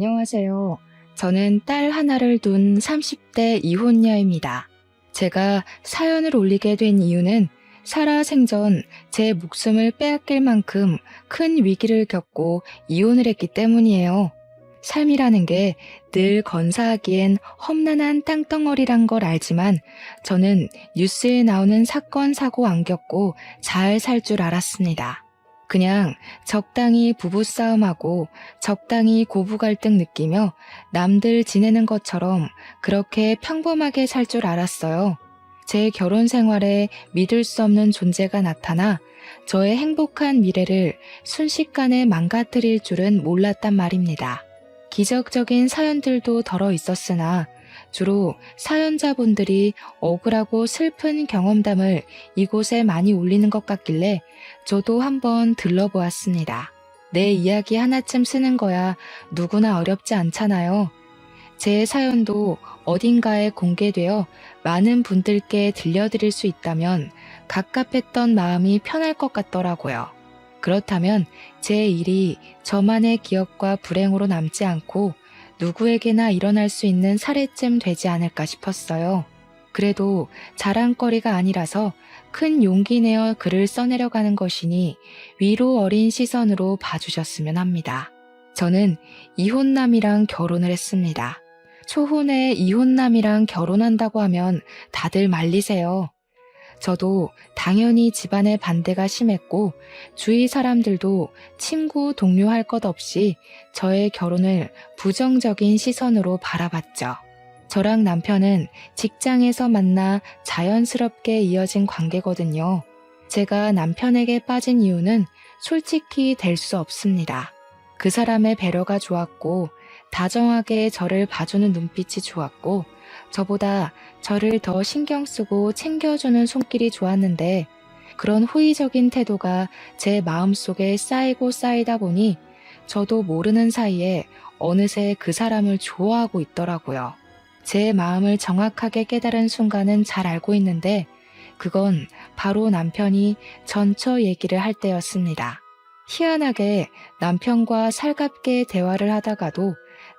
안녕하세요. 저는 딸 하나를 둔 30대 이혼녀입니다. 제가 사연을 올리게 된 이유는 살아생전 제 목숨을 빼앗길 만큼 큰 위기를 겪고 이혼을 했기 때문이에요. 삶이라는 게 늘 건사하기엔 험난한 땅덩어리란 걸 알지만 저는 뉴스에 나오는 사건, 사고 안 겪고 잘 살 줄 알았습니다. 그냥 적당히 부부싸움하고 적당히 고부 갈등 느끼며 남들 지내는 것처럼 그렇게 평범하게 살 줄 알았어요. 제 결혼 생활에 믿을 수 없는 존재가 나타나 저의 행복한 미래를 순식간에 망가뜨릴 줄은 몰랐단 말입니다. 기적적인 사연들도 덜어 있었으나 주로 사연자분들이 억울하고 슬픈 경험담을 이곳에 많이 올리는 것 같길래 저도 한번 들러보았습니다. 내 이야기 하나쯤 쓰는 거야 누구나 어렵지 않잖아요. 제 사연도 어딘가에 공개되어 많은 분들께 들려드릴 수 있다면 갑갑했던 마음이 편할 것 같더라고요. 그렇다면 제 일이 저만의 기억과 불행으로 남지 않고 누구에게나 일어날 수 있는 사례쯤 되지 않을까 싶었어요. 그래도 자랑거리가 아니라서 큰 용기 내어 글을 써내려가는 것이니 위로 어린 시선으로 봐주셨으면 합니다. 저는 이혼남이랑 결혼을 했습니다. 초혼에 이혼남이랑 결혼한다고 하면 다들 말리세요. 저도 당연히 집안의 반대가 심했고 주위 사람들도 친구, 동료 할 것 없이 저의 결혼을 부정적인 시선으로 바라봤죠. 저랑 남편은 직장에서 만나 자연스럽게 이어진 관계거든요. 제가 남편에게 빠진 이유는 솔직히 될 수 없습니다. 그 사람의 배려가 좋았고 다정하게 저를 봐주는 눈빛이 좋았고 저보다 저를 더 신경 쓰고 챙겨주는 손길이 좋았는데 그런 호의적인 태도가 제 마음속에 쌓이고 쌓이다 보니 저도 모르는 사이에 어느새 그 사람을 좋아하고 있더라고요. 제 마음을 정확하게 깨달은 순간은 잘 알고 있는데 그건 바로 남편이 전처 얘기를 할 때였습니다. 희한하게 남편과 살갑게 대화를 하다가도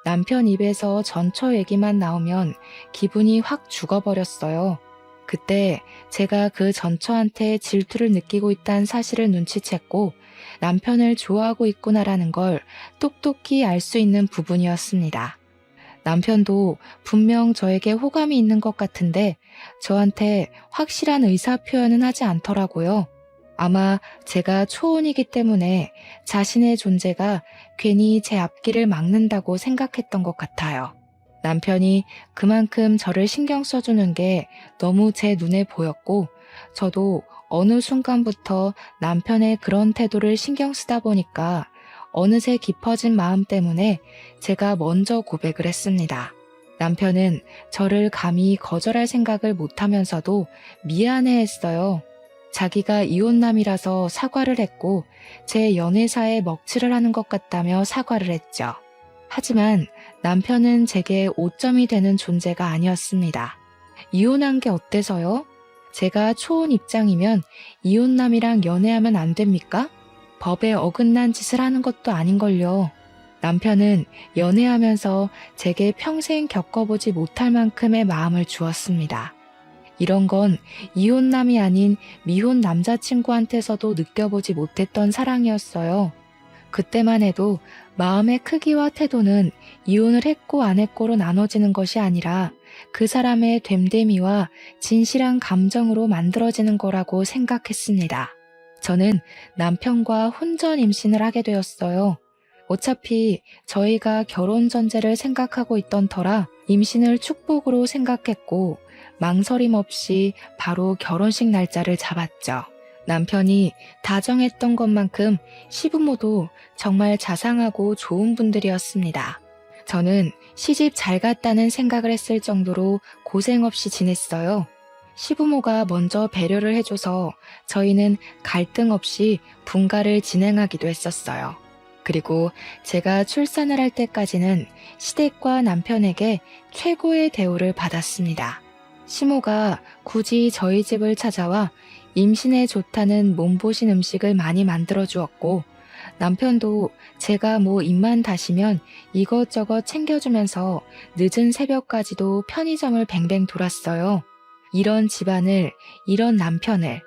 남편 입에서 전처 얘기만 나오면 기분이 확 죽어버렸어요. 그때 제가 그 전처한테 질투를 느끼고 있다는 사실을 눈치챘고 남편을 좋아하고 있구나라는 걸 똑똑히 알 수 있는 부분이었습니다. 남편도 분명 저에게 호감이 있는 것 같은데 저한테 확실한 의사 표현은 하지 않더라고요. 아마 제가 초혼이기 때문에 자신의 존재가 괜히 제 앞길을 막는다고 생각했던 것 같아요. 남편이 그만큼 저를 신경 써주는 게 너무 제 눈에 보였고 저도 어느 순간부터 남편의 그런 태도를 신경 쓰다 보니까 어느새 깊어진 마음 때문에 제가 먼저 고백을 했습니다. 남편은 저를 감히 거절할 생각을 못하면서도 미안해했어요. 자기가 이혼남이라서 사과를 했고 제 연애사에 먹칠을 하는 것 같다며 사과를 했죠. 하지만 남편은 제게 오점이 되는 존재가 아니었습니다. 이혼한 게 어때서요? 제가 초혼 입장이면 이혼남이랑 연애하면 안 됩니까? 법에 어긋난 짓을 하는 것도 아닌걸요. 남편은 연애하면서 제게 평생 겪어보지 못할 만큼의 마음을 주었습니다. 이런 건 이혼남이 아닌 미혼 남자친구한테서도 느껴보지 못했던 사랑이었어요. 그때만 해도 마음의 크기와 태도는 이혼을 했고 안 했고로 나눠지는 것이 아니라 그 사람의 됨됨이와 진실한 감정으로 만들어지는 거라고 생각했습니다. 저는 남편과 혼전 임신을 하게 되었어요. 어차피 저희가 결혼 전제를 생각하고 있던 터라 임신을 축복으로 생각했고 망설임 없이 바로 결혼식 날짜를 잡았죠. 남편이 다정했던 것만큼 시부모도 정말 자상하고 좋은 분들이었습니다. 저는 시집 잘 갔다는 생각을 했을 정도로 고생 없이 지냈어요. 시부모가 먼저 배려를 해줘서 저희는 갈등 없이 분가를 진행하기도 했었어요. 그리고 제가 출산을 할 때까지는 시댁과 남편에게 최고의 대우를 받았습니다. 시모가 굳이 저희 집을 찾아와 임신에 좋다는 몸보신 음식을 많이 만들어 주었고 남편도 제가 뭐 입만 다시면 이것저것 챙겨주면서 늦은 새벽까지도 편의점을 뱅뱅 돌았어요. 이런 집안을, 이런 남편을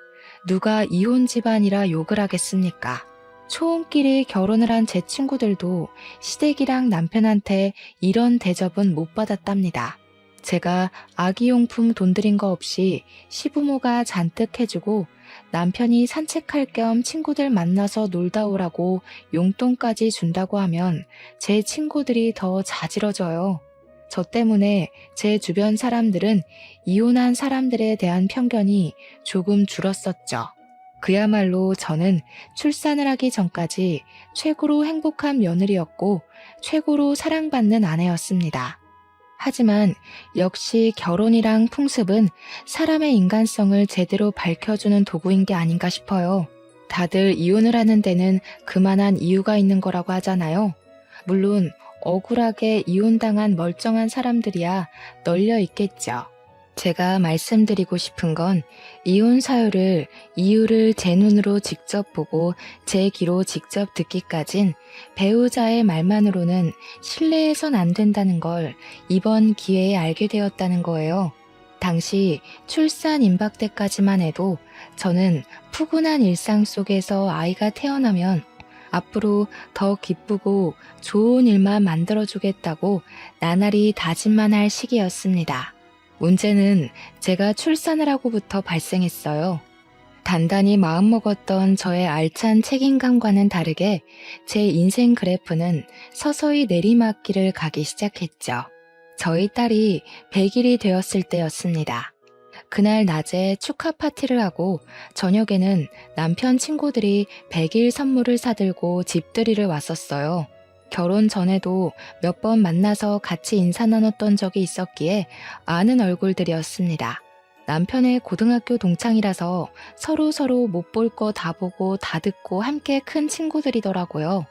누가 이혼 집안이라 욕을 하겠습니까? 초혼끼리 결혼을 한 제 친구들도 시댁이랑 남편한테 이런 대접은 못 받았답니다. 제가 아기용품 돈 들인 거 없이 시부모가 잔뜩 해주고 남편이 산책할 겸 친구들 만나서 놀다 오라고 용돈까지 준다고 하면 제 친구들이 더 자지러져요. 저 때문에 제 주변 사람들은 이혼한 사람들에 대한 편견이 조금 줄었었죠. 그야말로 저는 출산을 하기 전까지 최고로 행복한 며느리였고 최고로 사랑받는 아내였습니다. 하지만 역시 결혼이랑 풍습은 사람의 인간성을 제대로 밝혀주는 도구인 게 아닌가 싶어요. 다들 이혼을 하는 데는 그만한 이유가 있는 거라고 하잖아요. 물론 억울하게 이혼당한 멀쩡한 사람들이야 널려 있겠죠. 제가 말씀드리고 싶은 건 이혼 사유를, 이유를 제 눈으로 직접 보고 제 귀로 직접 듣기까진 배우자의 말만으로는 신뢰해선 안 된다는 걸 이번 기회에 알게 되었다는 거예요. 당시 출산 임박 때까지만 해도 저는 푸근한 일상 속에서 아이가 태어나면 앞으로 더 기쁘고 좋은 일만 만들어주겠다고 나날이 다짐만 할 시기였습니다. 문제는 제가 출산을 하고부터 발생했어요. 단단히 마음먹었던 저의 알찬 책임감과는 다르게 제 인생 그래프는 서서히 내리막길을 가기 시작했죠. 저희 딸이 100일이 되었을 때였습니다. 그날 낮에 축하 파티를 하고 저녁에는 남편 친구들이 100일 선물을 사들고 집들이를 왔었어요. 결혼 전에도 몇 번 만나서 같이 인사 나눴던 적이 있었기에 아는 얼굴들이었습니다. 남편의 고등학교 동창이라서 서로 못 볼 거 다 보고 다 듣고 함께 큰 친구들이더라고요.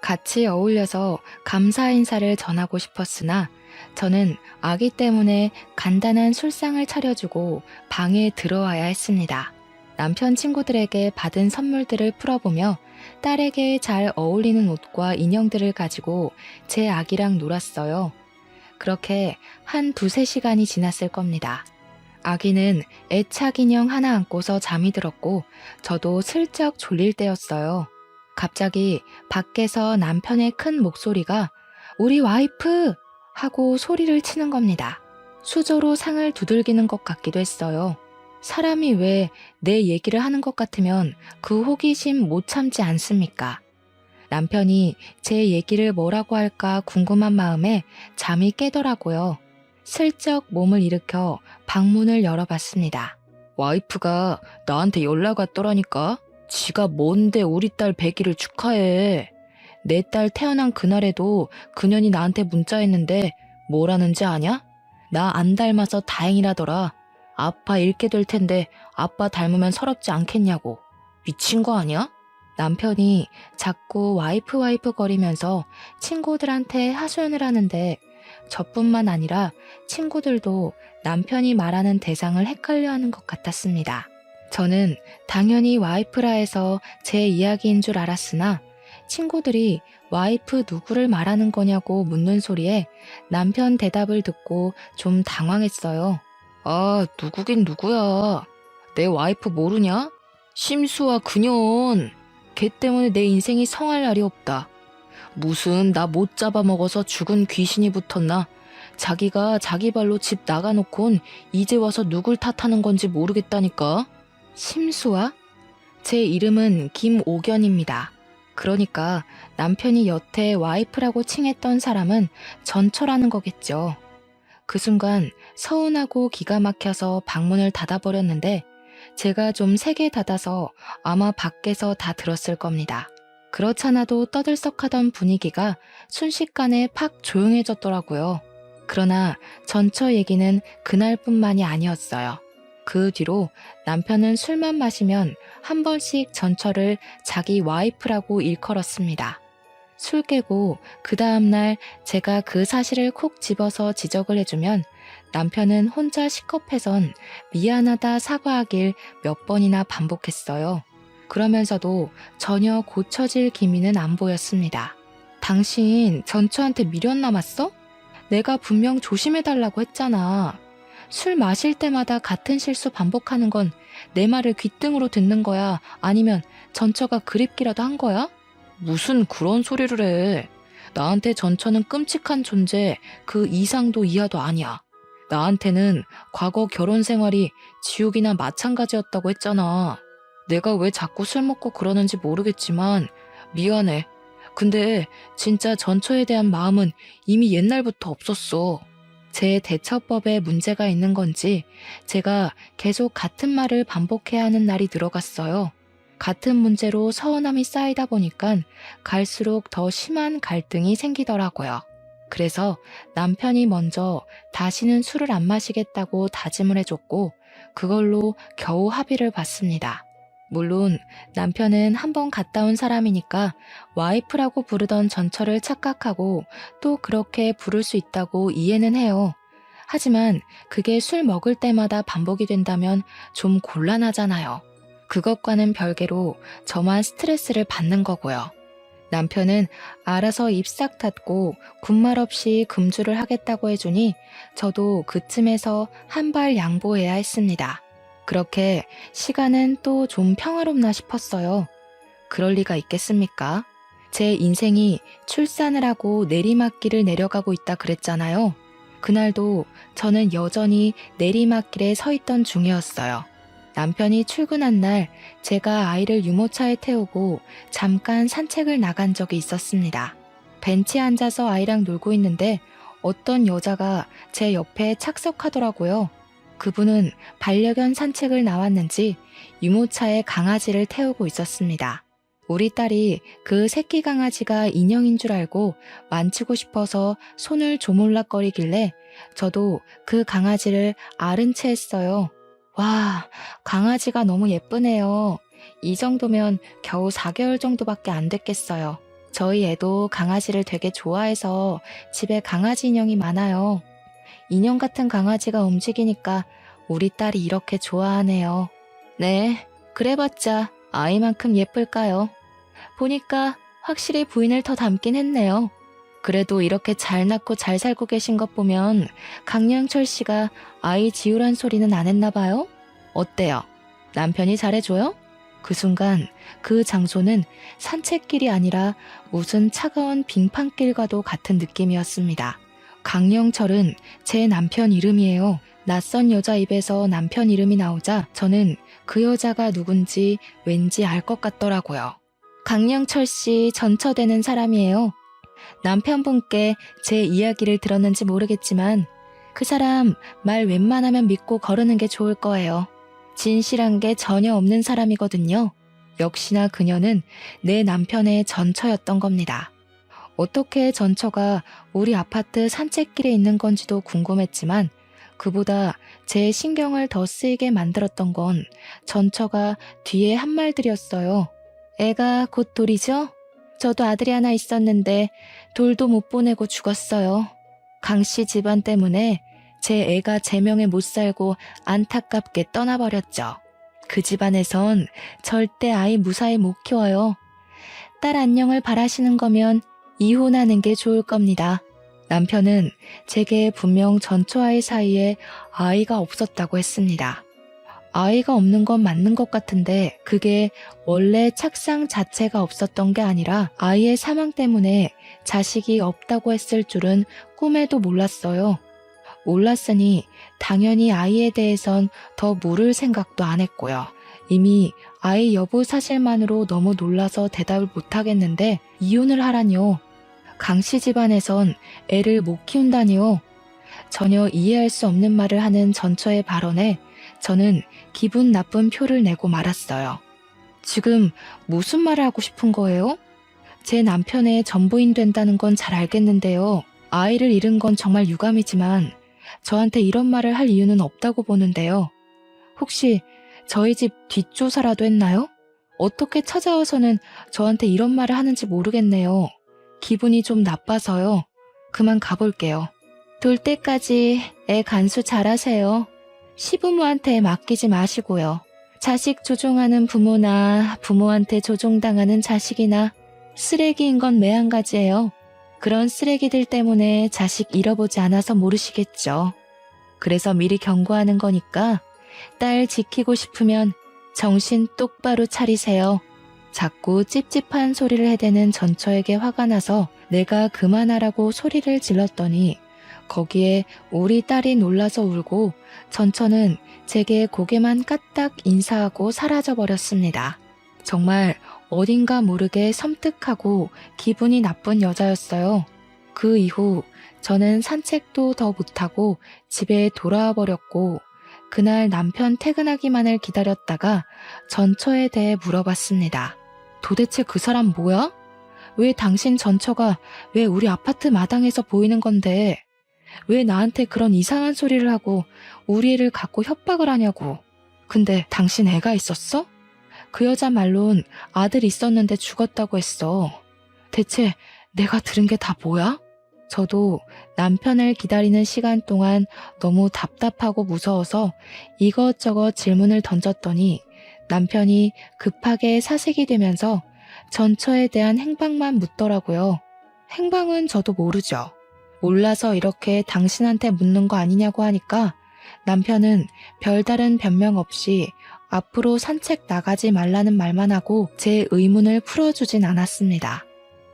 같이 어울려서 감사 인사를 전하고 싶었으나 저는 아기 때문에 간단한 술상을 차려주고 방에 들어와야 했습니다. 남편 친구들에게 받은 선물들을 풀어보며 딸에게 잘 어울리는 옷과 인형들을 가지고 제 아기랑 놀았어요. 그렇게 한 2-3시간이 지났을 겁니다. 아기는 애착 인형 하나 안고서 잠이 들었고 저도 슬쩍 졸릴 때였어요. 갑자기 밖에서 남편의 큰 목소리가 "우리 와이프!" 하고 소리를 치는 겁니다. 수저로 상을 두들기는 것 같기도 했어요. 사람이 왜 내 얘기를 하는 것 같으면 그 호기심 못 참지 않습니까? 남편이 제 얘기를 뭐라고 할까 궁금한 마음에 잠이 깨더라고요. 슬쩍 몸을 일으켜 방문을 열어봤습니다. 와이프가 나한테 연락 왔더라니까. 지가 뭔데 우리 딸 100일을 축하해. 내 딸 태어난 그날에도 그년이 나한테 문자했는데 뭐라는지 아냐? 나 안 닮아서 다행이라더라. 아빠 잃게 될 텐데 아빠 닮으면 서럽지 않겠냐고. 미친 거 아니야? 남편이 자꾸 와이프 거리면서 친구들한테 하소연을 하는데 저뿐만 아니라 친구들도 남편이 말하는 대상을 헷갈려하는 것 같았습니다. 저는 당연히 와이프라 해서 제 이야기인 줄 알았으나 친구들이 와이프 누구를 말하는 거냐고 묻는 소리에 남편 대답을 듣고 좀 당황했어요. 아, 누구긴 누구야. 내 와이프 모르냐? 심수와 그년. 걔 때문에 내 인생이 성할 날이 없다. 무슨 나 못 잡아먹어서 죽은 귀신이 붙었나? 자기가 자기 발로 집 나가놓곤 이제 와서 누굴 탓하는 건지 모르겠다니까. 심수아? 제 이름은 김옥연입니다. 그러니까 남편이 여태 와이프라고 칭했던 사람은 전처라는 거겠죠. 그 순간 서운하고 기가 막혀서 방문을 닫아버렸는데 제가 좀 세게 닫아서 아마 밖에서 다 들었을 겁니다. 그렇잖아도 떠들썩하던 분위기가 순식간에 팍 조용해졌더라고요. 그러나 전처 얘기는 그날뿐만이 아니었어요. 그 뒤로 남편은 술만 마시면 한 번씩 전처를 자기 와이프라고 일컬었습니다. 술 깨고 그 다음날 제가 그 사실을 콕 집어서 지적을 해주면 남편은 혼자 식겁해선 미안하다 사과하길 몇 번이나 반복했어요. 그러면서도 전혀 고쳐질 기미는 안 보였습니다. 당신 전처한테 미련 남았어? 내가 분명 조심해달라고 했잖아. 술 마실 때마다 같은 실수 반복하는 건 내 말을 귓등으로 듣는 거야? 아니면 전처가 그립기라도 한 거야? 무슨 그런 소리를 해. 나한테 전처는 끔찍한 존재, 그 이상도 이하도 아니야. 나한테는 과거 결혼 생활이 지옥이나 마찬가지였다고 했잖아. 내가 왜 자꾸 술 먹고 그러는지 모르겠지만 미안해. 근데 진짜 전처에 대한 마음은 이미 옛날부터 없었어. 제 대처법에 문제가 있는 건지 제가 계속 같은 말을 반복해야 하는 날이 늘어갔어요. 같은 문제로 서운함이 쌓이다 보니까 갈수록 더 심한 갈등이 생기더라고요. 그래서 남편이 먼저 다시는 술을 안 마시겠다고 다짐을 해줬고 그걸로 겨우 합의를 봤습니다. 물론 남편은 한번 갔다 온 사람이니까 와이프라고 부르던 전처를 착각하고 또 그렇게 부를 수 있다고 이해는 해요. 하지만 그게 술 먹을 때마다 반복이 된다면 좀 곤란하잖아요. 그것과는 별개로 저만 스트레스를 받는 거고요. 남편은 알아서 입 싹 닫고 군말 없이 금주를 하겠다고 해주니 저도 그쯤에서 한 발 양보해야 했습니다. 그렇게 시간은 또 좀 평화롭나 싶었어요. 그럴 리가 있겠습니까? 제 인생이 출산을 하고 내리막길을 내려가고 있다 그랬잖아요. 그날도 저는 여전히 내리막길에 서 있던 중이었어요. 남편이 출근한 날 제가 아이를 유모차에 태우고 잠깐 산책을 나간 적이 있었습니다. 벤치에 앉아서 아이랑 놀고 있는데 어떤 여자가 제 옆에 착석하더라고요. 그분은 반려견 산책을 나왔는지 유모차에 강아지를 태우고 있었습니다. 우리 딸이 그 새끼 강아지가 인형인 줄 알고 만지고 싶어서 손을 조물락거리길래 저도 그 강아지를 아른 채 했어요. 와, 강아지가 너무 예쁘네요. 이 정도면 겨우 4개월 정도밖에 안 됐겠어요. 저희 애도 강아지를 되게 좋아해서 집에 강아지 인형이 많아요. 인형 같은 강아지가 움직이니까 우리 딸이 이렇게 좋아하네요. 네, 그래봤자 아이만큼 예쁠까요? 보니까 확실히 부인을 더 닮긴 했네요. 그래도 이렇게 잘 낳고 잘 살고 계신 것 보면 강량철 씨가 아이 지우란 소리는 안 했나 봐요? 어때요? 남편이 잘해줘요? 그 순간 그 장소는 산책길이 아니라 무슨 차가운 빙판길과도 같은 느낌이었습니다. 강영철은 제 남편 이름이에요. 낯선 여자 입에서 남편 이름이 나오자 저는 그 여자가 누군지 왠지 알 것 같더라고요. 강영철 씨 전처되는 사람이에요. 남편분께 제 이야기를 들었는지 모르겠지만 그 사람 말 웬만하면 믿고 거르는 게 좋을 거예요. 진실한 게 전혀 없는 사람이거든요. 역시나 그녀는 내 남편의 전처였던 겁니다. 어떻게 전처가 우리 아파트 산책길에 있는 건지도 궁금했지만 그보다 제 신경을 더 쓰이게 만들었던 건 전처가 뒤에 한 말들이었어요. 애가 곧 돌이죠? 저도 아들이 하나 있었는데 돌도 못 보내고 죽었어요. 강씨 집안 때문에 제 애가 제 명에 못 살고 안타깝게 떠나버렸죠. 그 집안에선 절대 아이 무사히 못 키워요. 딸 안녕을 바라시는 거면 이혼하는 게 좋을 겁니다. 남편은 제게 분명 전처아이 사이에 아이가 없었다고 했습니다. 아이가 없는 건 맞는 것 같은데 그게 원래 착상 자체가 없었던 게 아니라 아이의 사망 때문에 자식이 없다고 했을 줄은 꿈에도 몰랐어요. 몰랐으니 당연히 아이에 대해선 더 물을 생각도 안 했고요. 이미 아이 여부 사실만으로 너무 놀라서 대답을 못 하겠는데 이혼을 하라니요. 강씨 집안에선 애를 못 키운다니요. 전혀 이해할 수 없는 말을 하는 전처의 발언에 저는 기분 나쁜 표를 내고 말았어요. 지금 무슨 말을 하고 싶은 거예요? 제 남편의 전부인 된다는 건 잘 알겠는데요. 아이를 잃은 건 정말 유감이지만 저한테 이런 말을 할 이유는 없다고 보는데요. 혹시 저희 집 뒷조사라도 했나요? 어떻게 찾아와서는 저한테 이런 말을 하는지 모르겠네요. 기분이 좀 나빠서요. 그만 가볼게요. 돌 때까지 애 간수 잘하세요. 시부모한테 맡기지 마시고요. 자식 조종하는 부모나 부모한테 조종당하는 자식이나 쓰레기인 건 매한가지예요. 그런 쓰레기들 때문에 자식 잃어보지 않아서 모르시겠죠. 그래서 미리 경고하는 거니까 딸 지키고 싶으면 정신 똑바로 차리세요. 자꾸 찝찝한 소리를 해대는 전처에게 화가 나서 내가 그만하라고 소리를 질렀더니 거기에 우리 딸이 놀라서 울고 전처는 제게 고개만 까딱 인사하고 사라져버렸습니다. 정말 어딘가 모르게 섬뜩하고 기분이 나쁜 여자였어요. 그 이후 저는 산책도 더 못하고 집에 돌아와 버렸고 그날 남편 퇴근하기만을 기다렸다가 전처에 대해 물어봤습니다. 도대체 그 사람 뭐야? 왜 당신 전처가 왜 우리 아파트 마당에서 보이는 건데 왜 나한테 그런 이상한 소리를 하고 우리 애를 갖고 협박을 하냐고. 근데 당신 애가 있었어? 그 여자 말론 아들 있었는데 죽었다고 했어. 대체 내가 들은 게 다 뭐야? 저도 남편을 기다리는 시간 동안 너무 답답하고 무서워서 이것저것 질문을 던졌더니 남편이 급하게 사색이 되면서 전처에 대한 행방만 묻더라고요. 행방은 저도 모르죠. 몰라서 이렇게 당신한테 묻는 거 아니냐고 하니까 남편은 별다른 변명 없이 앞으로 산책 나가지 말라는 말만 하고 제 의문을 풀어주진 않았습니다.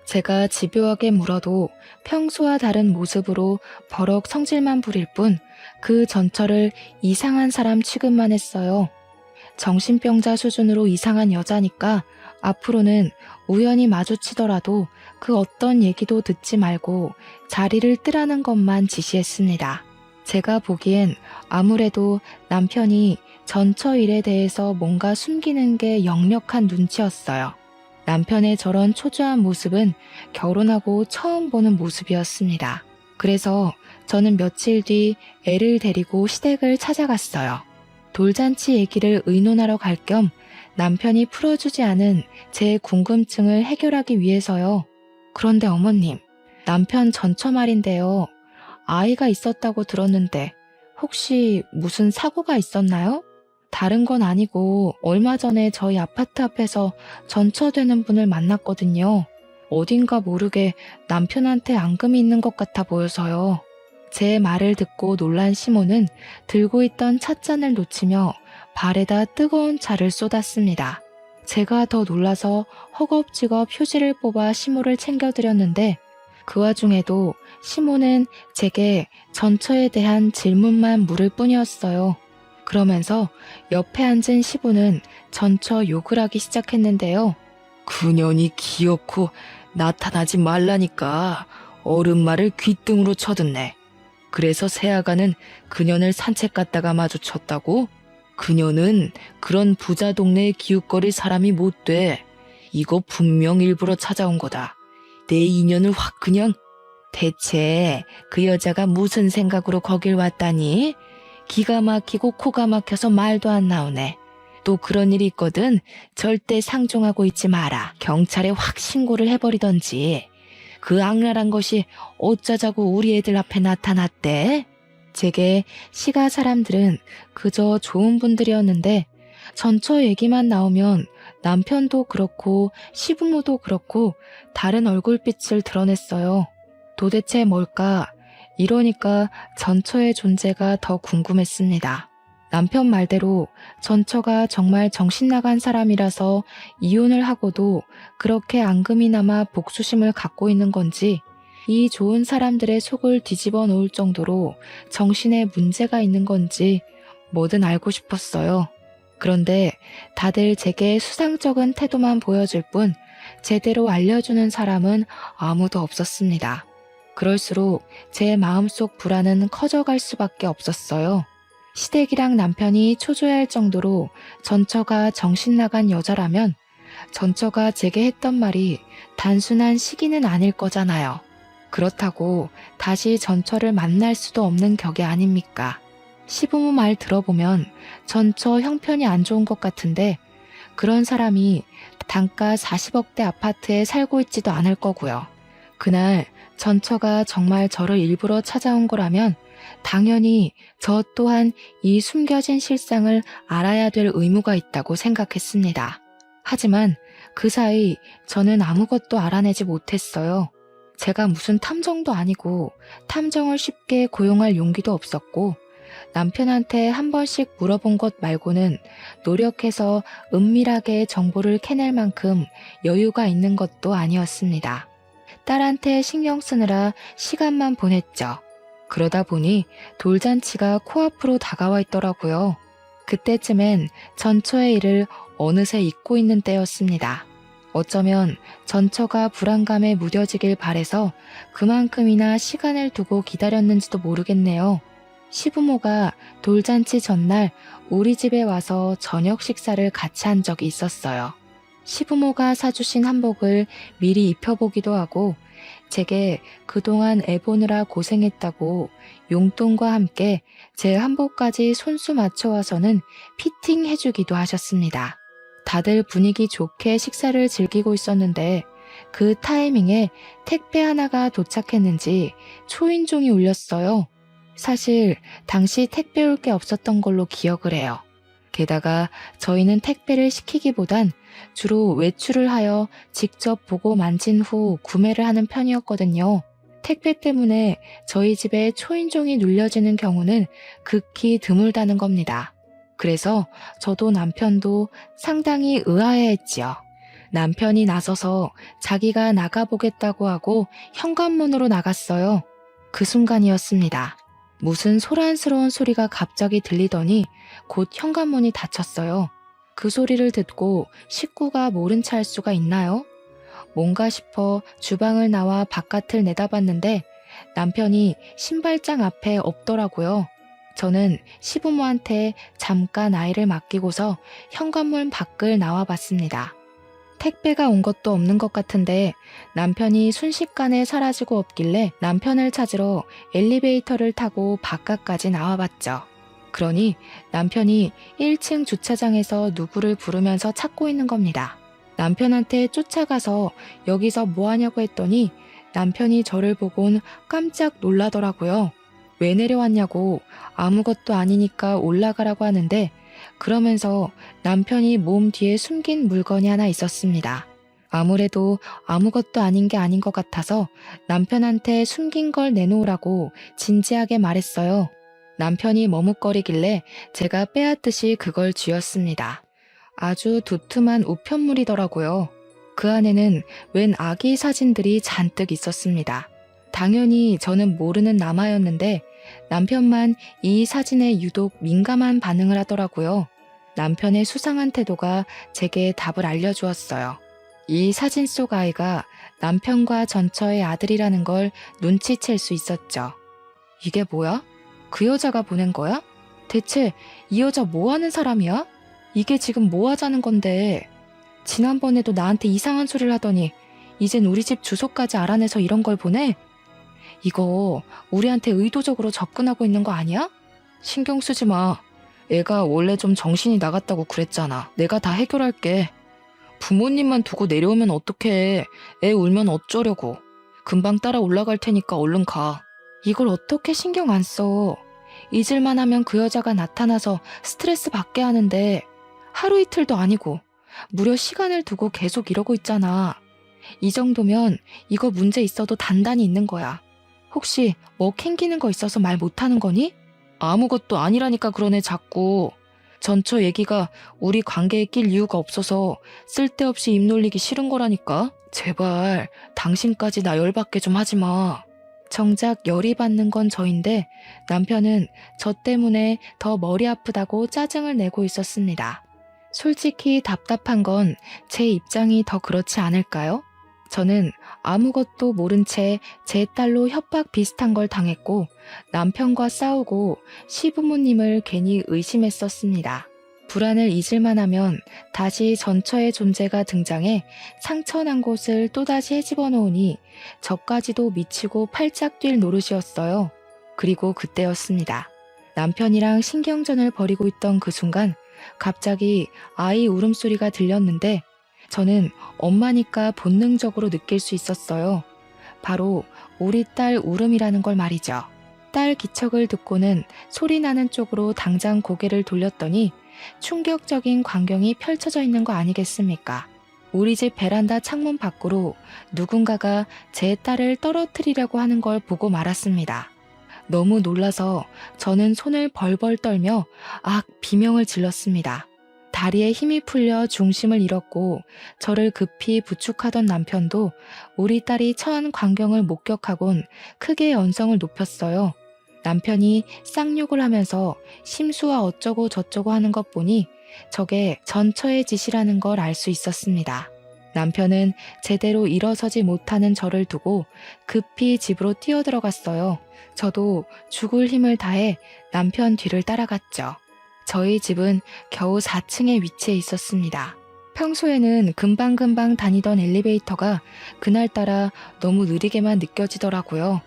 제가 집요하게 물어도 평소와 다른 모습으로 버럭 성질만 부릴 뿐 그 전처를 이상한 사람 취급만 했어요. 정신병자 수준으로 이상한 여자니까 앞으로는 우연히 마주치더라도 그 어떤 얘기도 듣지 말고 자리를 뜨라는 것만 지시했습니다. 제가 보기엔 아무래도 남편이 전처 일에 대해서 뭔가 숨기는 게 역력한 눈치였어요. 남편의 저런 초조한 모습은 결혼하고 처음 보는 모습이었습니다. 그래서 저는 며칠 뒤 애를 데리고 시댁을 찾아갔어요. 돌잔치 얘기를 의논하러 갈 겸 남편이 풀어주지 않은 제 궁금증을 해결하기 위해서요. 그런데 어머님, 남편 전처 말인데요. 아이가 있었다고 들었는데 혹시 무슨 사고가 있었나요? 다른 건 아니고 얼마 전에 저희 아파트 앞에서 전처되는 분을 만났거든요. 어딘가 모르게 남편한테 앙금이 있는 것 같아 보여서요. 제 말을 듣고 놀란 시모는 들고 있던 찻잔을 놓치며 발에다 뜨거운 차를 쏟았습니다. 제가 더 놀라서 허겁지겁 휴지를 뽑아 시모를 챙겨드렸는데 그 와중에도 시모는 제게 전처에 대한 질문만 물을 뿐이었어요. 그러면서 옆에 앉은 시부는 전처 욕을 하기 시작했는데요. 그년이 귀엽고 나타나지 말라니까 어른 말을 귓등으로 쳐듣네. 그래서 새아가는 그년을 산책 갔다가 마주쳤다고? 그녀는 그런 부자 동네에 기웃거릴 사람이 못 돼. 이거 분명 일부러 찾아온 거다. 내 인연을 확 그냥. 대체 그 여자가 무슨 생각으로 거길 왔다니? 기가 막히고 코가 막혀서 말도 안 나오네. 또 그런 일이 있거든 절대 상종하고 있지 마라. 경찰에 확 신고를 해버리던지. 그 악랄한 것이 어쩌자고 우리 애들 앞에 나타났대? 제게 시가 사람들은 그저 좋은 분들이었는데 전처 얘기만 나오면 남편도 그렇고 시부모도 그렇고 다른 얼굴빛을 드러냈어요. 도대체 뭘까? 이러니까 전처의 존재가 더 궁금했습니다. 남편 말대로 전처가 정말 정신나간 사람이라서 이혼을 하고도 그렇게 앙금이 남아 복수심을 갖고 있는 건지 이 좋은 사람들의 속을 뒤집어 놓을 정도로 정신에 문제가 있는 건지 뭐든 알고 싶었어요. 그런데 다들 제게 수상쩍은 태도만 보여줄 뿐 제대로 알려주는 사람은 아무도 없었습니다. 그럴수록 제 마음속 불안은 커져갈 수밖에 없었어요. 시댁이랑 남편이 초조해할 정도로 전처가 정신나간 여자라면 전처가 제게 했던 말이 단순한 시기는 아닐 거잖아요. 그렇다고 다시 전처를 만날 수도 없는 격이 아닙니까? 시부모 말 들어보면 전처 형편이 안 좋은 것 같은데 그런 사람이 단가 40억대 아파트에 살고 있지도 않을 거고요. 그날 전처가 정말 저를 일부러 찾아온 거라면 당연히 저 또한 이 숨겨진 실상을 알아야 될 의무가 있다고 생각했습니다. 하지만 그 사이 저는 아무것도 알아내지 못했어요. 제가 무슨 탐정도 아니고 탐정을 쉽게 고용할 용기도 없었고 남편한테 한 번씩 물어본 것 말고는 노력해서 은밀하게 정보를 캐낼 만큼 여유가 있는 것도 아니었습니다. 딸한테 신경 쓰느라 시간만 보냈죠. 그러다 보니 돌잔치가 코앞으로 다가와 있더라고요. 그때쯤엔 전처의 일을 어느새 잊고 있는 때였습니다. 어쩌면 전처가 불안감에 무뎌지길 바래서 그만큼이나 시간을 두고 기다렸는지도 모르겠네요. 시부모가 돌잔치 전날 우리 집에 와서 저녁 식사를 같이 한 적이 있었어요. 시부모가 사주신 한복을 미리 입혀보기도 하고 제게 그동안 애 보느라 고생했다고 용돈과 함께 제 한복까지 손수 맞춰와서는 피팅해주기도 하셨습니다. 다들 분위기 좋게 식사를 즐기고 있었는데 그 타이밍에 택배 하나가 도착했는지 초인종이 울렸어요. 사실 당시 택배 올 게 없었던 걸로 기억을 해요. 게다가 저희는 택배를 시키기보단 주로 외출을 하여 직접 보고 만진 후 구매를 하는 편이었거든요. 택배 때문에 저희 집에 초인종이 눌려지는 경우는 극히 드물다는 겁니다. 그래서 저도 남편도 상당히 의아해했지요. 남편이 나서서 자기가 나가보겠다고 하고 현관문으로 나갔어요. 그 순간이었습니다. 무슨 소란스러운 소리가 갑자기 들리더니 곧 현관문이 닫혔어요. 그 소리를 듣고 식구가 모른 체 할 수가 있나요? 뭔가 싶어 주방을 나와 바깥을 내다봤는데 남편이 신발장 앞에 없더라고요. 저는 시부모한테 잠깐 아이를 맡기고서 현관문 밖을 나와봤습니다. 택배가 온 것도 없는 것 같은데 남편이 순식간에 사라지고 없길래 남편을 찾으러 엘리베이터를 타고 바깥까지 나와봤죠. 그러니 남편이 1층 주차장에서 누구를 부르면서 찾고 있는 겁니다. 남편한테 쫓아가서 여기서 뭐 하냐고 했더니 남편이 저를 보곤 깜짝 놀라더라고요. 왜 내려왔냐고 아무것도 아니니까 올라가라고 하는데 그러면서 남편이 몸 뒤에 숨긴 물건이 하나 있었습니다. 아무래도 아무것도 아닌 게 아닌 것 같아서 남편한테 숨긴 걸 내놓으라고 진지하게 말했어요. 남편이 머뭇거리길래 제가 빼앗듯이 그걸 쥐었습니다. 아주 두툼한 우편물이더라고요. 그 안에는 웬 아기 사진들이 잔뜩 있었습니다. 당연히 저는 모르는 남아였는데 남편만 이 사진에 유독 민감한 반응을 하더라고요. 남편의 수상한 태도가 제게 답을 알려주었어요. 이 사진 속 아이가 남편과 전처의 아들이라는 걸 눈치챌 수 있었죠. 이게 뭐야? 그 여자가 보낸 거야? 대체 이 여자 뭐 하는 사람이야? 이게 지금 뭐 하자는 건데? 지난번에도 나한테 이상한 소리를 하더니 이젠 우리 집 주소까지 알아내서 이런 걸 보내? 이거 우리한테 의도적으로 접근하고 있는 거 아니야? 신경 쓰지 마. 애가 원래 좀 정신이 나갔다고 그랬잖아. 내가 다 해결할게. 부모님만 두고 내려오면 어떡해. 애 울면 어쩌려고. 금방 따라 올라갈 테니까 얼른 가. 이걸 어떻게 신경 안 써. 잊을만 하면 그 여자가 나타나서 스트레스 받게 하는데 하루 이틀도 아니고 무려 시간을 두고 계속 이러고 있잖아. 이 정도면 이거 문제 있어도 단단히 있는 거야. 혹시 뭐 캥기는 거 있어서 말 못하는 거니? 아무것도 아니라니까 그러네 자꾸. 전처 얘기가 우리 관계에 낄 이유가 없어서 쓸데없이 입 놀리기 싫은 거라니까. 제발 당신까지 나 열받게 좀 하지 마. 정작 열이 받는 건 저인데 남편은 저 때문에 더 머리 아프다고 짜증을 내고 있었습니다. 솔직히 답답한 건 제 입장이 더 그렇지 않을까요? 저는 아무것도 모른 채 제 딸로 협박 비슷한 걸 당했고 남편과 싸우고 시부모님을 괜히 의심했었습니다. 불안을 잊을만 하면 다시 전처의 존재가 등장해 상처난 곳을 또다시 헤집어 놓으니 저까지도 미치고 팔짝 뛸 노릇이었어요. 그리고 그때였습니다. 남편이랑 신경전을 벌이고 있던 그 순간 갑자기 아이 울음소리가 들렸는데 저는 엄마니까 본능적으로 느낄 수 있었어요. 바로 우리 딸 울음이라는 걸 말이죠. 딸 기척을 듣고는 소리 나는 쪽으로 당장 고개를 돌렸더니 충격적인 광경이 펼쳐져 있는 거 아니겠습니까? 우리 집 베란다 창문 밖으로 누군가가 제 딸을 떨어뜨리려고 하는 걸 보고 말았습니다. 너무 놀라서 저는 손을 벌벌 떨며 비명을 질렀습니다. 다리에 힘이 풀려 중심을 잃었고 저를 급히 부축하던 남편도 우리 딸이 처한 광경을 목격하곤 크게 언성을 높였어요. 남편이 쌍욕을 하면서 심수와 어쩌고 저쩌고 하는 것 보니 저게 전처의 짓이라는 걸 알 수 있었습니다. 남편은 제대로 일어서지 못하는 저를 두고 급히 집으로 뛰어들어갔어요. 저도 죽을 힘을 다해 남편 뒤를 따라갔죠. 저희 집은 겨우 4층에 위치해 있었습니다. 평소에는 금방금방 다니던 엘리베이터가 그날따라 너무 느리게만 느껴지더라고요.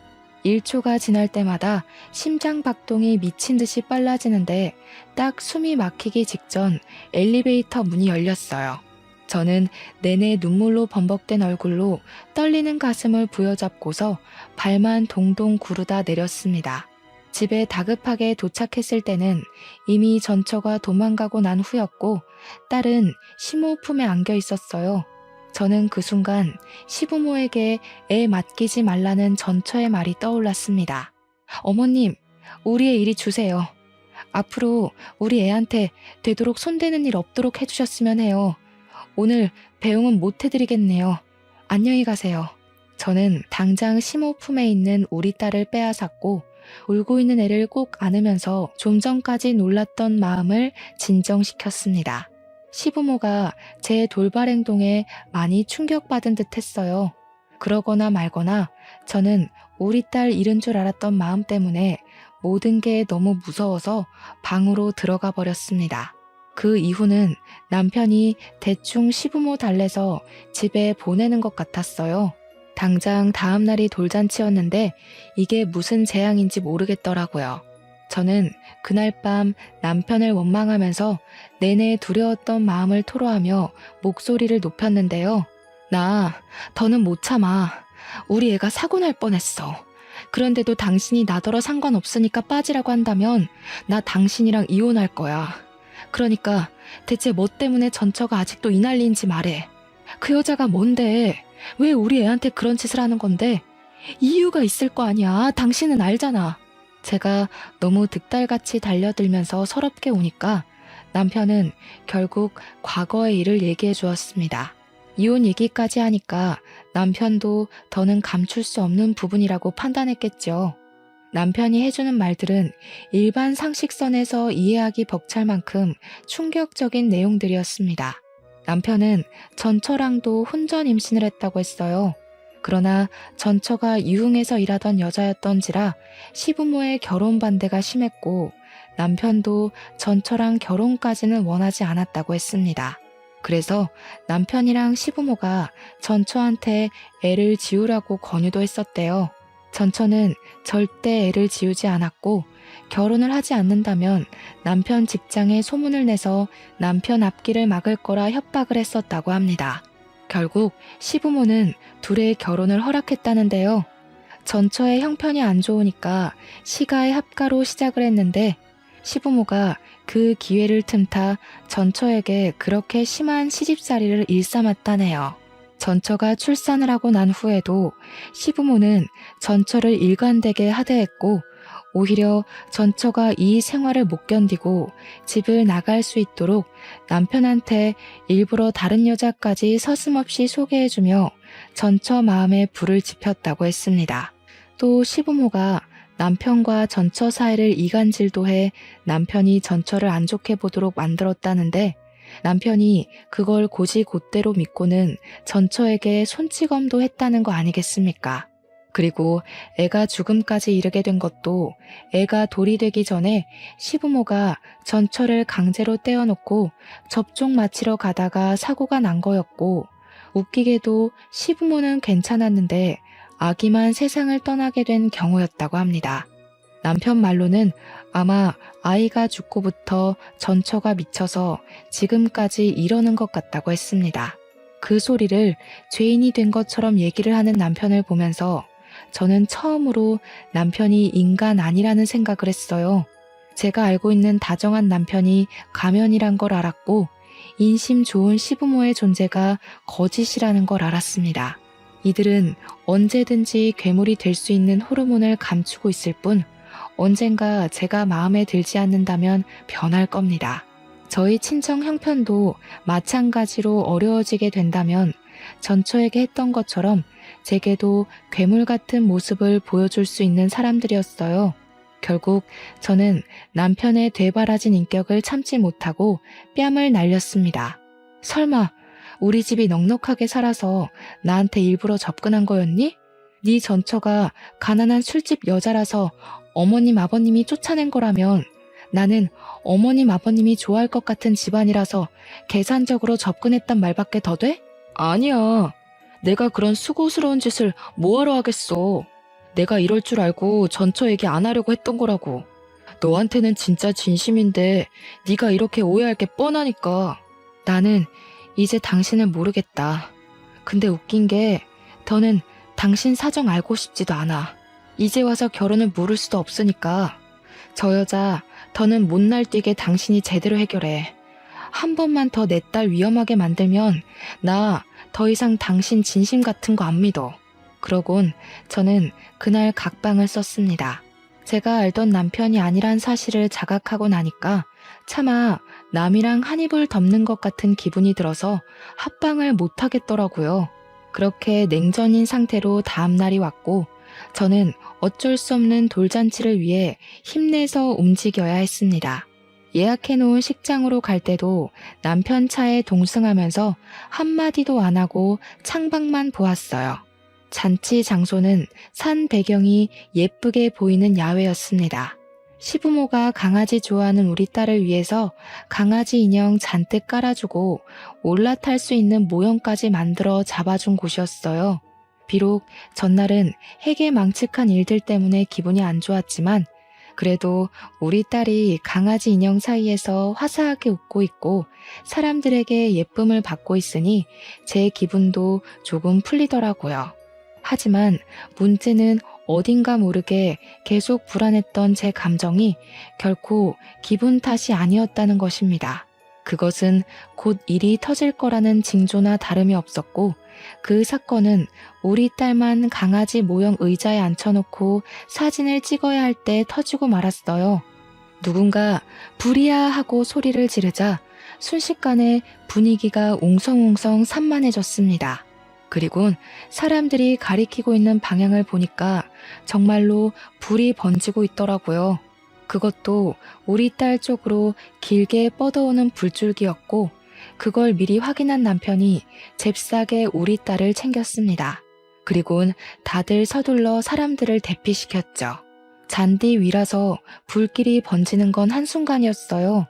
1초가 지날 때마다 심장 박동이 미친 듯이 빨라지는데 딱 숨이 막히기 직전 엘리베이터 문이 열렸어요. 저는 내내 눈물로 범벅된 얼굴로 떨리는 가슴을 부여잡고서 발만 동동 구르다 내렸습니다. 집에 다급하게 도착했을 때는 이미 전처가 도망가고 난 후였고 딸은 시모 품에 안겨 있었어요. 저는 그 순간 시부모에게 애 맡기지 말라는 전처의 말이 떠올랐습니다. 어머님, 우리의 이리 주세요. 앞으로 우리 애한테 되도록 손대는 일 없도록 해주셨으면 해요. 오늘 배웅은 못 해드리겠네요. 안녕히 가세요. 저는 당장 시모 품에 있는 우리 딸을 빼앗았고 울고 있는 애를 꼭 안으면서 좀 전까지 놀랐던 마음을 진정시켰습니다. 시부모가 제 돌발 행동에 많이 충격받은 듯 했어요. 그러거나 말거나 저는 우리 딸 잃은 줄 알았던 마음 때문에 모든 게 너무 무서워서 방으로 들어가 버렸습니다. 그 이후는 남편이 대충 시부모 달래서 집에 보내는 것 같았어요. 당장 다음 날이 돌잔치였는데 이게 무슨 재앙인지 모르겠더라고요. 저는 그날 밤 남편을 원망하면서 내내 두려웠던 마음을 토로하며 목소리를 높였는데요. 나 더는 못 참아. 우리 애가 사고 날 뻔했어. 그런데도 당신이 나더러 상관없으니까 빠지라고 한다면 나 당신이랑 이혼할 거야. 그러니까 대체 뭐 때문에 전처가 아직도 이 난리인지 말해. 그 여자가 뭔데? 왜 우리 애한테 그런 짓을 하는 건데? 이유가 있을 거 아니야. 당신은 알잖아. 제가 너무 득달같이 달려들면서 서럽게 우니까 남편은 결국 과거의 일을 얘기해 주었습니다. 이혼 얘기까지 하니까 남편도 더는 감출 수 없는 부분이라고 판단했겠죠. 남편이 해주는 말들은 일반 상식선에서 이해하기 벅찰 만큼 충격적인 내용들이었습니다. 남편은 전처랑도 혼전 임신을 했다고 했어요. 그러나 전처가 유흥에서 일하던 여자였던지라 시부모의 결혼 반대가 심했고 남편도 전처랑 결혼까지는 원하지 않았다고 했습니다. 그래서 남편이랑 시부모가 전처한테 애를 지우라고 권유도 했었대요. 전처는 절대 애를 지우지 않았고 결혼을 하지 않는다면 남편 직장에 소문을 내서 남편 앞길을 막을 거라 협박을 했었다고 합니다. 결국 시부모는 둘의 결혼을 허락했다는데요. 전처의 형편이 안 좋으니까 시가의 합가로 시작을 했는데 시부모가 그 기회를 틈타 전처에게 그렇게 심한 시집살이를 일삼았다네요. 전처가 출산을 하고 난 후에도 시부모는 전처를 일관되게 하대했고 오히려 전처가 이 생활을 못 견디고 집을 나갈 수 있도록 남편한테 일부러 다른 여자까지 서슴없이 소개해주며 전처 마음에 불을 지폈다고 했습니다. 또 시부모가 남편과 전처 사이를 이간질도 해 남편이 전처를 안 좋게 보도록 만들었다는데 남편이 그걸 곧이곧대로 믿고는 전처에게 손찌검도 했다는 거 아니겠습니까? 그리고 애가 죽음까지 이르게 된 것도 애가 돌이 되기 전에 시부모가 전처를 강제로 떼어놓고 접종 마치러 가다가 사고가 난 거였고 웃기게도 시부모는 괜찮았는데 아기만 세상을 떠나게 된 경우였다고 합니다. 남편 말로는 아마 아이가 죽고부터 전처가 미쳐서 지금까지 이러는 것 같다고 했습니다. 그 소리를 죄인이 된 것처럼 얘기를 하는 남편을 보면서 저는 처음으로 남편이 인간 아니라는 생각을 했어요. 제가 알고 있는 다정한 남편이 가면이란 걸 알았고 인심 좋은 시부모의 존재가 거짓이라는 걸 알았습니다. 이들은 언제든지 괴물이 될 수 있는 호르몬을 감추고 있을 뿐 언젠가 제가 마음에 들지 않는다면 변할 겁니다. 저희 친정 형편도 마찬가지로 어려워지게 된다면 전처에게 했던 것처럼 제게도 괴물 같은 모습을 보여줄 수 있는 사람들이었어요. 결국 저는 남편의 되바라진 인격을 참지 못하고 뺨을 날렸습니다. 설마 우리 집이 넉넉하게 살아서 나한테 일부러 접근한 거였니? 네 전처가 가난한 술집 여자라서 어머님 아버님이 쫓아낸 거라면 나는 어머님 아버님이 좋아할 것 같은 집안이라서 계산적으로 접근했단 말밖에 더 돼? 아니야. 내가 그런 수고스러운 짓을 뭐하러 하겠어. 내가 이럴 줄 알고 전처 얘기 안 하려고 했던 거라고. 너한테는 진짜 진심인데 네가 이렇게 오해할 게 뻔하니까. 나는 이제 당신을 모르겠다. 근데 웃긴 게 더는 당신 사정 알고 싶지도 않아. 이제 와서 결혼을 물을 수도 없으니까. 저 여자 더는 못 날뛰게 당신이 제대로 해결해. 한 번만 더 내 딸 위험하게 만들면 나 더 이상 당신 진심 같은 거 안 믿어. 그러곤 저는 그날 각방을 썼습니다. 제가 알던 남편이 아니란 사실을 자각하고 나니까 차마 남이랑 한 입을 덮는 것 같은 기분이 들어서 합방을 못 하겠더라고요. 그렇게 냉전인 상태로 다음 날이 왔고 저는 어쩔 수 없는 돌잔치를 위해 힘내서 움직여야 했습니다. 예약해놓은 식장으로 갈 때도 남편 차에 동승하면서 한마디도 안 하고 창밖만 보았어요. 잔치 장소는 산 배경이 예쁘게 보이는 야외였습니다. 시부모가 강아지 좋아하는 우리 딸을 위해서 강아지 인형 잔뜩 깔아주고 올라탈 수 있는 모형까지 만들어 잡아준 곳이었어요. 비록 전날은 해괴망측한 일들 때문에 기분이 안 좋았지만 그래도 우리 딸이 강아지 인형 사이에서 화사하게 웃고 있고 사람들에게 예쁨을 받고 있으니 제 기분도 조금 풀리더라고요. 하지만 문제는 어딘가 모르게 계속 불안했던 제 감정이 결코 기분 탓이 아니었다는 것입니다. 그것은 곧 일이 터질 거라는 징조나 다름이 없었고 그 사건은 우리 딸만 강아지 모형 의자에 앉혀놓고 사진을 찍어야 할 때 터지고 말았어요. 누군가 불이야 하고 소리를 지르자 순식간에 분위기가 웅성웅성 산만해졌습니다. 그리곤 사람들이 가리키고 있는 방향을 보니까 정말로 불이 번지고 있더라고요. 그것도 우리 딸 쪽으로 길게 뻗어오는 불줄기였고 그걸 미리 확인한 남편이 잽싸게 우리 딸을 챙겼습니다. 그리곤 다들 서둘러 사람들을 대피시켰죠. 잔디 위라서 불길이 번지는 건 한순간이었어요.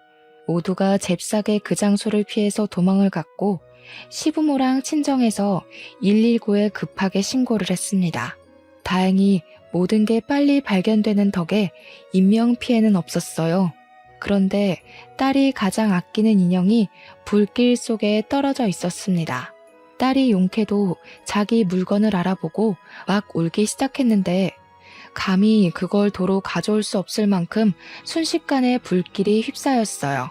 모두가 잽싸게 그 장소를 피해서 도망을 갔고 시부모랑 친정에서 119에 급하게 신고를 했습니다. 다행히 모든 게 빨리 발견되는 덕에 인명피해는 없었어요. 그런데 딸이 가장 아끼는 인형이 불길 속에 떨어져 있었습니다. 딸이 용케도 자기 물건을 알아보고 막 울기 시작했는데 감히 그걸 도로 가져올 수 없을 만큼 순식간에 불길이 휩싸였어요.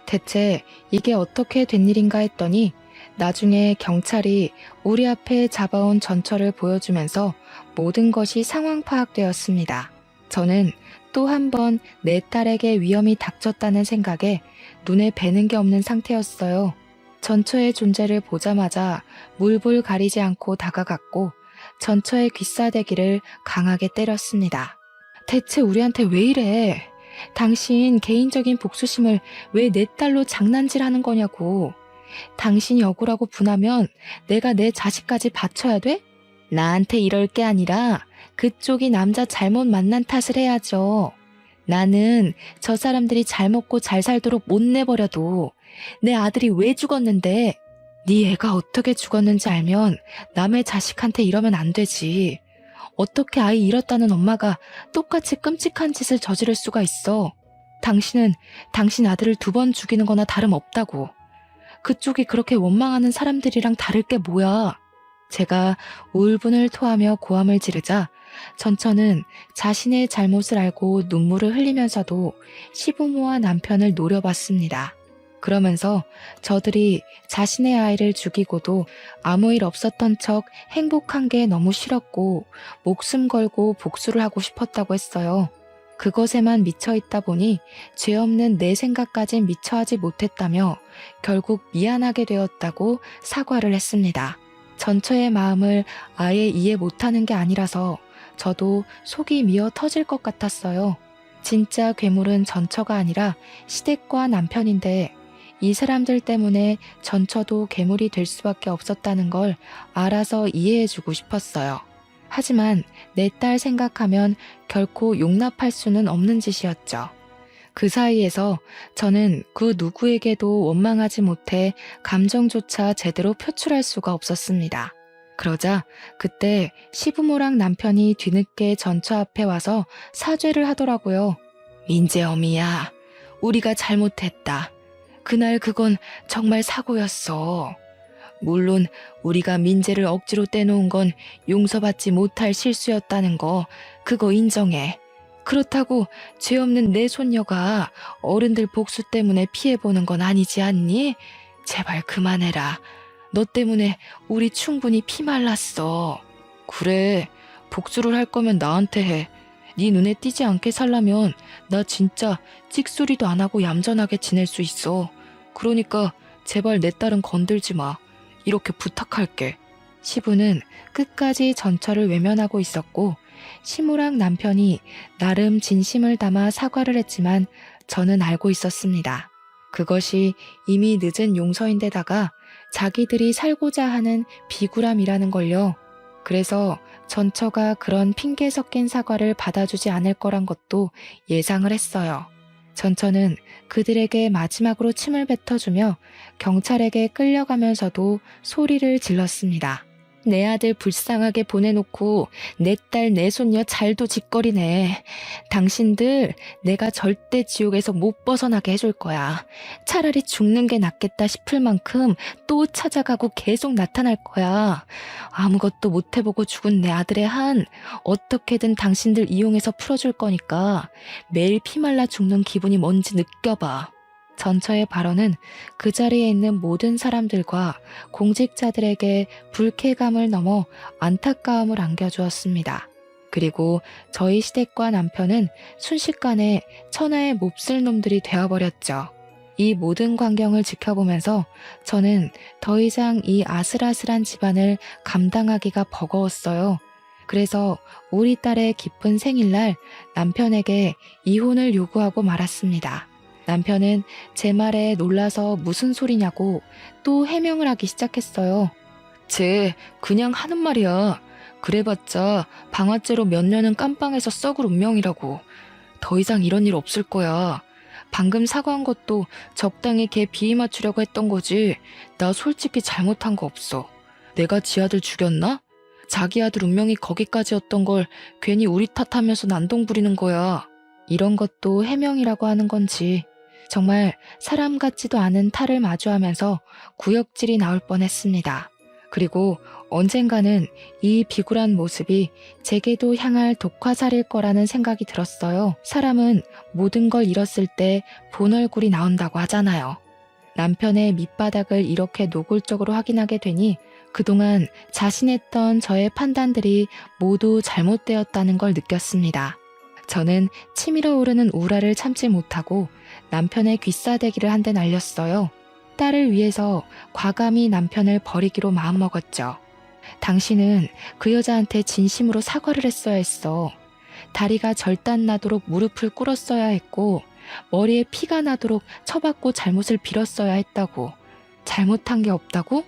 대체 이게 어떻게 된 일인가 했더니 나중에 경찰이 우리 앞에 잡아온 전처를 보여주면서 모든 것이 상황 파악되었습니다. 저는 또 한 번 내 딸에게 위험이 닥쳤다는 생각에 눈에 뵈는 게 없는 상태였어요. 전처의 존재를 보자마자 물불 가리지 않고 다가갔고 전처의 귀싸대기를 강하게 때렸습니다. 대체 우리한테 왜 이래? 당신 개인적인 복수심을 왜 내 딸로 장난질하는 거냐고. 당신이 억울하고 분하면 내가 내 자식까지 바쳐야 돼? 나한테 이럴 게 아니라 그쪽이 남자 잘못 만난 탓을 해야죠. 나는 저 사람들이 잘 먹고 잘 살도록 못 내버려도 내 아들이 왜 죽었는데 네 애가 어떻게 죽었는지 알면 남의 자식한테 이러면 안 되지. 어떻게 아이 잃었다는 엄마가 똑같이 끔찍한 짓을 저지를 수가 있어. 당신은 당신 아들을 2번 죽이는 거나 다름없다고. 그쪽이 그렇게 원망하는 사람들이랑 다를 게 뭐야. 제가 울분을 토하며 고함을 지르자 전처는 자신의 잘못을 알고 눈물을 흘리면서도 시부모와 남편을 노려봤습니다. 그러면서 저들이 자신의 아이를 죽이고도 아무 일 없었던 척 행복한 게 너무 싫었고 목숨 걸고 복수를 하고 싶었다고 했어요. 그것에만 미쳐 있다 보니 죄 없는 내 생각까진 미처하지 못했다며 결국 미안하게 되었다고 사과를 했습니다. 전처의 마음을 아예 이해 못하는 게 아니라서 저도 속이 미어 터질 것 같았어요. 진짜 괴물은 전처가 아니라 시댁과 남편인데 이 사람들 때문에 전처도 괴물이 될 수밖에 없었다는 걸 알아서 이해해주고 싶었어요. 하지만 내 딸 생각하면 결코 용납할 수는 없는 짓이었죠. 그 사이에서 저는 그 누구에게도 원망하지 못해 감정조차 제대로 표출할 수가 없었습니다. 그러자 그때 시부모랑 남편이 뒤늦게 전처 앞에 와서 사죄를 하더라고요. 민재 어미야, 우리가 잘못했다. 그날 그건 정말 사고였어. 물론 우리가 민재를 억지로 떼놓은 건 용서받지 못할 실수였다는 거 그거 인정해. 그렇다고 죄 없는 내 손녀가 어른들 복수 때문에 피해보는 건 아니지 않니? 제발 그만해라. 너 때문에 우리 충분히 피말랐어. 그래, 복수를 할 거면 나한테 해. 네 눈에 띄지 않게 살려면 나 진짜 찍소리도 안 하고 얌전하게 지낼 수 있어. 그러니까 제발 내 딸은 건들지 마. 이렇게 부탁할게. 시부는 끝까지 전처를 외면하고 있었고 시모랑 남편이 나름 진심을 담아 사과를 했지만 저는 알고 있었습니다. 그것이 이미 늦은 용서인데다가 자기들이 살고자 하는 비굴함이라는 걸요. 그래서 전처가 그런 핑계 섞인 사과를 받아주지 않을 거란 것도 예상을 했어요. 전처는 그들에게 마지막으로 침을 뱉어주며 경찰에게 끌려가면서도 소리를 질렀습니다. 내 아들 불쌍하게 보내놓고 내 딸 내 손녀 잘도 짓거리네. 당신들 내가 절대 지옥에서 못 벗어나게 해줄 거야. 차라리 죽는 게 낫겠다 싶을 만큼 또 찾아가고 계속 나타날 거야. 아무것도 못 해보고 죽은 내 아들의 한 어떻게든 당신들 이용해서 풀어줄 거니까 매일 피말라 죽는 기분이 뭔지 느껴봐. 전처의 발언은 그 자리에 있는 모든 사람들과 공직자들에게 불쾌감을 넘어 안타까움을 안겨주었습니다. 그리고 저희 시댁과 남편은 순식간에 천하의 몹쓸 놈들이 되어버렸죠. 이 모든 광경을 지켜보면서 저는 더 이상 이 아슬아슬한 집안을 감당하기가 버거웠어요. 그래서 우리 딸의 기쁜 생일날 남편에게 이혼을 요구하고 말았습니다. 남편은 제 말에 놀라서 무슨 소리냐고 또 해명을 하기 시작했어요. 쟤 그냥 하는 말이야. 그래봤자 방아쇠로 몇 년은 깜빵에서 썩을 운명이라고. 더 이상 이런 일 없을 거야. 방금 사과한 것도 적당히 걔 비위 맞추려고 했던 거지. 나 솔직히 잘못한 거 없어. 내가 지 아들 죽였나? 자기 아들 운명이 거기까지였던 걸 괜히 우리 탓하면서 난동 부리는 거야. 이런 것도 해명이라고 하는 건지 정말 사람 같지도 않은 탈을 마주하면서 구역질이 나올 뻔했습니다. 그리고 언젠가는 이 비굴한 모습이 제게도 향할 독화살일 거라는 생각이 들었어요. 사람은 모든 걸 잃었을 때 본 얼굴이 나온다고 하잖아요. 남편의 밑바닥을 이렇게 노골적으로 확인하게 되니 그동안 자신했던 저의 판단들이 모두 잘못되었다는 걸 느꼈습니다. 저는 치밀어 오르는 우라를 참지 못하고 남편의 귀싸대기를 한 대 날렸어요. 딸을 위해서 과감히 남편을 버리기로 마음먹었죠. 당신은 그 여자한테 진심으로 사과를 했어야 했어. 다리가 절단 나도록 무릎을 꿇었어야 했고 머리에 피가 나도록 쳐받고 잘못을 빌었어야 했다고. 잘못한 게 없다고?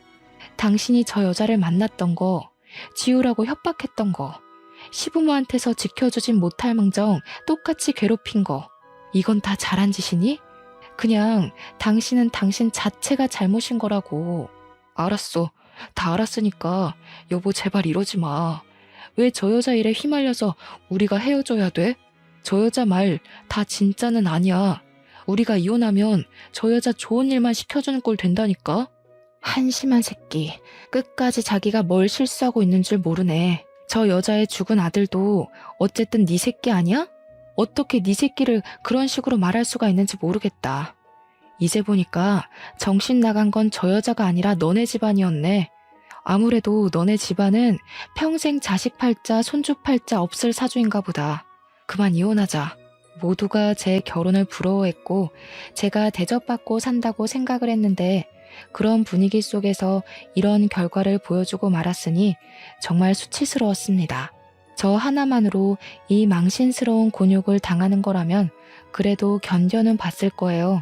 당신이 저 여자를 만났던 거, 지우라고 협박했던 거, 시부모한테서 지켜주진 못할 망정 똑같이 괴롭힌 거, 이건 다 잘한 짓이니? 그냥 당신은 당신 자체가 잘못인 거라고. 알았어. 다 알았으니까 여보 제발 이러지 마. 왜 저 여자 일에 휘말려서 우리가 헤어져야 돼? 저 여자 말 다 진짜는 아니야. 우리가 이혼하면 저 여자 좋은 일만 시켜주는 꼴 된다니까? 한심한 새끼. 끝까지 자기가 뭘 실수하고 있는 줄 모르네. 저 여자의 죽은 아들도 어쨌든 네 새끼 아니야? 어떻게 네 새끼를 그런 식으로 말할 수가 있는지 모르겠다. 이제 보니까 정신 나간 건 저 여자가 아니라 너네 집안이었네. 아무래도 너네 집안은 평생 자식 팔자, 손주 팔자 없을 사주인가 보다. 그만 이혼하자. 모두가 제 결혼을 부러워했고 제가 대접받고 산다고 생각을 했는데 그런 분위기 속에서 이런 결과를 보여주고 말았으니 정말 수치스러웠습니다. 저 하나만으로 이 망신스러운 곤욕을 당하는 거라면 그래도 견뎌는 봤을 거예요.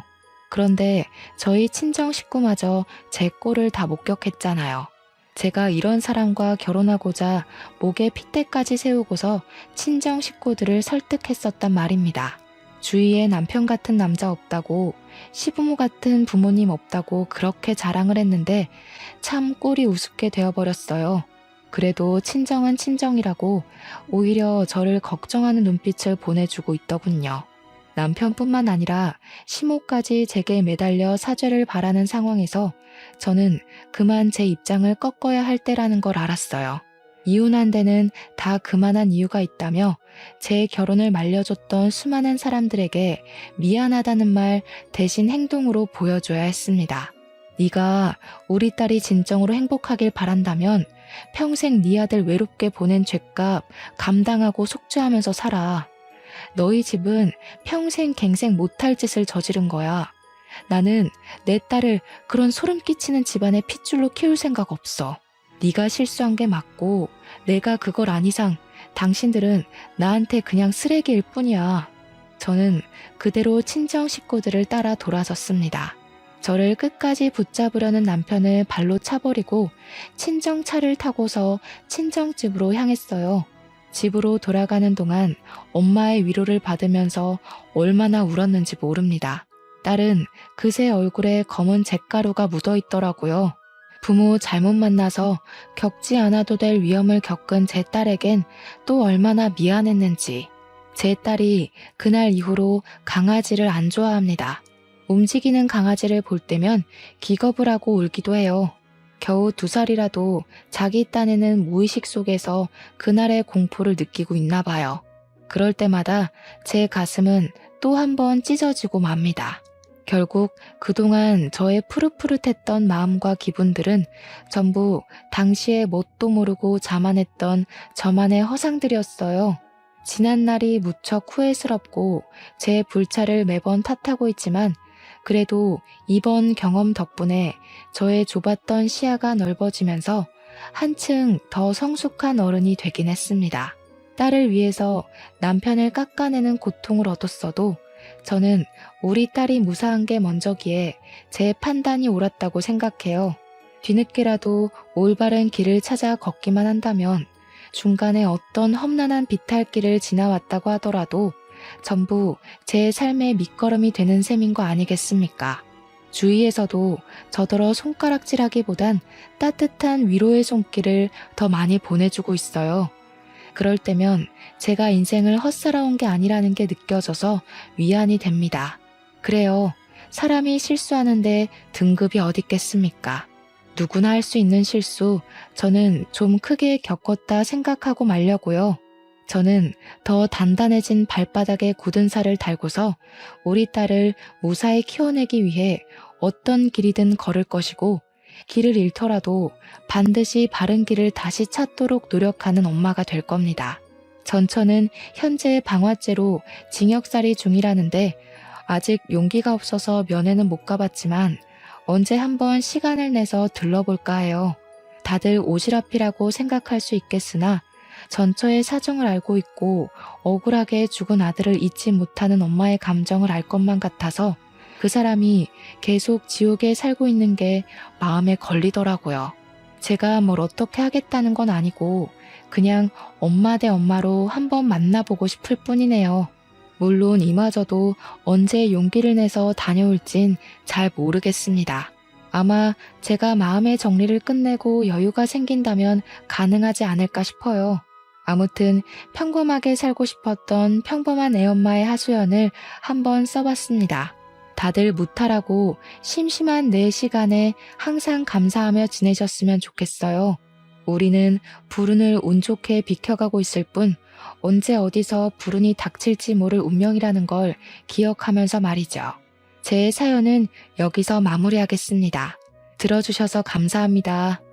그런데 저희 친정 식구마저 제 꼴을 다 목격했잖아요. 제가 이런 사람과 결혼하고자 목에 핏대까지 세우고서 친정 식구들을 설득했었단 말입니다. 주위에 남편 같은 남자 없다고, 시부모 같은 부모님 없다고 그렇게 자랑을 했는데 참 꼴이 우습게 되어버렸어요. 그래도 친정은 친정이라고 오히려 저를 걱정하는 눈빛을 보내주고 있더군요. 남편뿐만 아니라 시모까지 제게 매달려 사죄를 바라는 상황에서 저는 그만 제 입장을 꺾어야 할 때라는 걸 알았어요. 이혼한 데는 다 그만한 이유가 있다며 제 결혼을 말려줬던 수많은 사람들에게 미안하다는 말 대신 행동으로 보여줘야 했습니다. 네가 우리 딸이 진정으로 행복하길 바란다면 평생 네 아들 외롭게 보낸 죗값 감당하고 속죄하면서 살아. 너희 집은 평생 갱생 못할 짓을 저지른 거야. 나는 내 딸을 그런 소름 끼치는 집안의 핏줄로 키울 생각 없어. 네가 실수한 게 맞고 내가 그걸 안 이상 당신들은 나한테 그냥 쓰레기일 뿐이야. 저는 그대로 친정 식구들을 따라 돌아섰습니다. 저를 끝까지 붙잡으려는 남편을 발로 차버리고 친정차를 타고서 친정집으로 향했어요. 집으로 돌아가는 동안 엄마의 위로를 받으면서 얼마나 울었는지 모릅니다. 딸은 그새 얼굴에 검은 잿가루가 묻어있더라고요. 부모 잘못 만나서 겪지 않아도 될 위험을 겪은 제 딸에겐 또 얼마나 미안했는지. 제 딸이 그날 이후로 강아지를 안 좋아합니다. 움직이는 강아지를 볼 때면 기겁을 하고 울기도 해요. 겨우 2살이라도 자기 딴에는 무의식 속에서 그날의 공포를 느끼고 있나 봐요. 그럴 때마다 제 가슴은 또 한 번 찢어지고 맙니다. 결국 그동안 저의 푸릇푸릇했던 마음과 기분들은 전부 당시에 뭣도 모르고 자만했던 저만의 허상들이었어요. 지난 날이 무척 후회스럽고 제 불찰을 매번 탓하고 있지만 그래도 이번 경험 덕분에 저의 좁았던 시야가 넓어지면서 한층 더 성숙한 어른이 되긴 했습니다. 딸을 위해서 남편을 깎아내는 고통을 얻었어도 저는 우리 딸이 무사한 게 먼저기에 제 판단이 옳았다고 생각해요. 뒤늦게라도 올바른 길을 찾아 걷기만 한다면 중간에 어떤 험난한 비탈길을 지나왔다고 하더라도 전부 제 삶의 밑거름이 되는 셈인 거 아니겠습니까? 주위에서도 저더러 손가락질하기보단 따뜻한 위로의 손길을 더 많이 보내주고 있어요. 그럴 때면 제가 인생을 헛살아온 게 아니라는 게 느껴져서 위안이 됩니다. 그래요. 사람이 실수하는데 등급이 어디 있겠습니까? 누구나 할 수 있는 실수, 저는 좀 크게 겪었다 생각하고 말려고요. 저는 더 단단해진 발바닥에 굳은 살을 달고서 우리 딸을 무사히 키워내기 위해 어떤 길이든 걸을 것이고 길을 잃더라도 반드시 바른 길을 다시 찾도록 노력하는 엄마가 될 겁니다. 전처는 현재 방화죄로 징역살이 중이라는데 아직 용기가 없어서 면회는 못 가봤지만 언제 한번 시간을 내서 들러볼까 해요. 다들 오지랖이라고 생각할 수 있겠으나 전처의 사정을 알고 있고 억울하게 죽은 아들을 잊지 못하는 엄마의 감정을 알 것만 같아서 그 사람이 계속 지옥에 살고 있는 게 마음에 걸리더라고요. 제가 뭘 어떻게 하겠다는 건 아니고 그냥 엄마 대 엄마로 한번 만나보고 싶을 뿐이네요. 물론 이마저도 언제 용기를 내서 다녀올진 잘 모르겠습니다. 아마 제가 마음의 정리를 끝내고 여유가 생긴다면 가능하지 않을까 싶어요. 아무튼 평범하게 살고 싶었던 평범한 애엄마의 하소연을 한번 써봤습니다. 다들 무탈하고 심심한 내 시간에 항상 감사하며 지내셨으면 좋겠어요. 우리는 불운을 운 좋게 비켜가고 있을 뿐 언제 어디서 불운이 닥칠지 모를 운명이라는 걸 기억하면서 말이죠. 제 사연은 여기서 마무리하겠습니다. 들어주셔서 감사합니다.